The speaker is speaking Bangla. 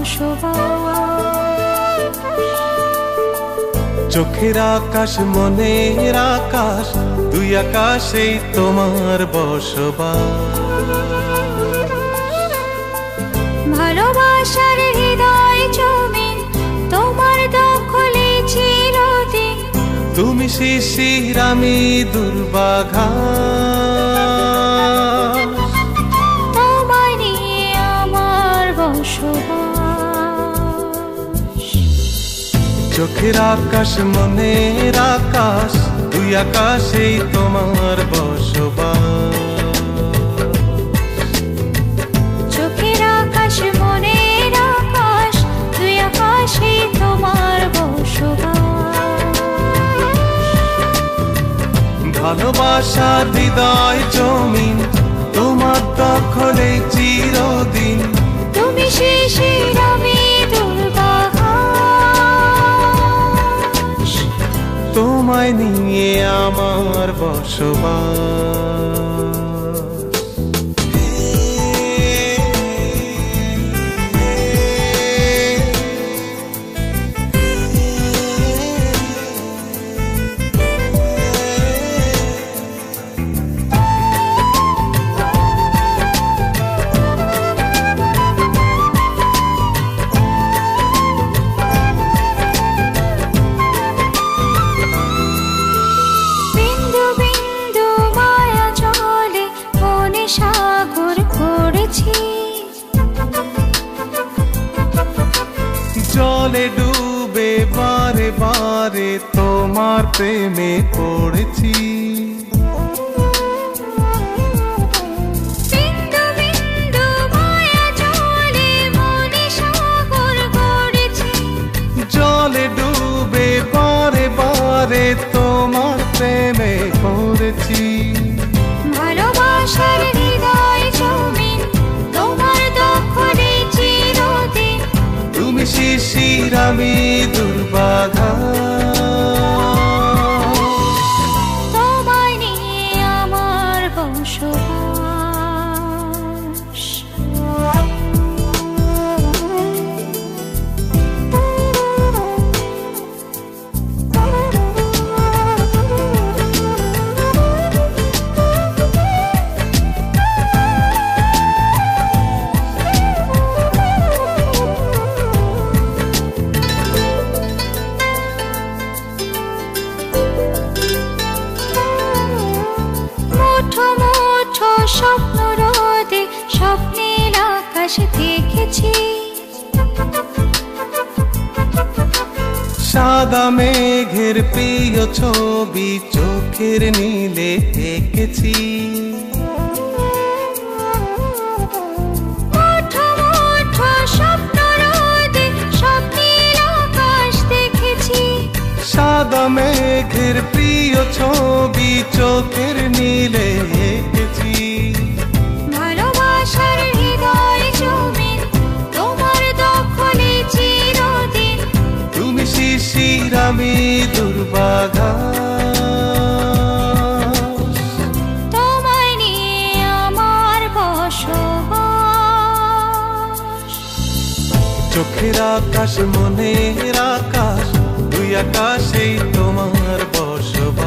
বসবাস। চোখের আকাশ মনের আকাশ, দুই আকাশেই তোমার বসবাস। ভালোবাসার হৃদয় জমিন তোমার দখলে চিরদিন। তুমি শিশির আমি দুর্বাঘাস, তোমায় নিয়ে আমার বসবাস। চোখের আকাশ মনের আকাশ, দুই আকাশেই তোমার বসবাস। চোখের আকাশ মনের আকাশ, দুই আকাশেই তোমার বসবাস। ভালোবাসার হৃদয় জমিন তোমার দখলে চিরদিন। তুমি শিশির আমি দুর্বাঘাস, তোমায় নিয়ে আমার বসবাস। বিন্দু বিন্দু মায়া জলে মনে সাগর করেছি। জলে ডুবে বারে বারে তোমার প্রেমে পড়েছি। বিন্দু বিন্দু মায়া জলে মনে সাগর করেছি। জলে ডুবে বারে বারে তোমার প্রেমে পড়েছি। ভালোবাসার হৃদয় জমিন তোমার দখলে চিরদিন। তুমি শিশির আমি দুর্বাঘাস, তোমায় নিয়ে আমার বসবাস। মুঠো মুঠো স্বপ্ন রোদে স্বপ্নীল আকাশ দেখেছি। সাদা মেঘের প্রিয় ছবি চোখের নীলে এঁকেছি। মুঠো মুঠো স্বপ্ন রোদে স্বপ্নীল আকাশ দেখেছি। সাদা মেঘের প্রিয় ছবি চোখের নীলে এঁকেছি। ভালোবাসার হৃদয় জমিন তোমার দখলে চিরদিন। তুমি শিশির আমি দুর্বাঘাস, তোমায় নিয়ে আমার বসবাস। চোখের আকাশ মনের আকাশ, দুই আকাশেই তোমার বসবাস।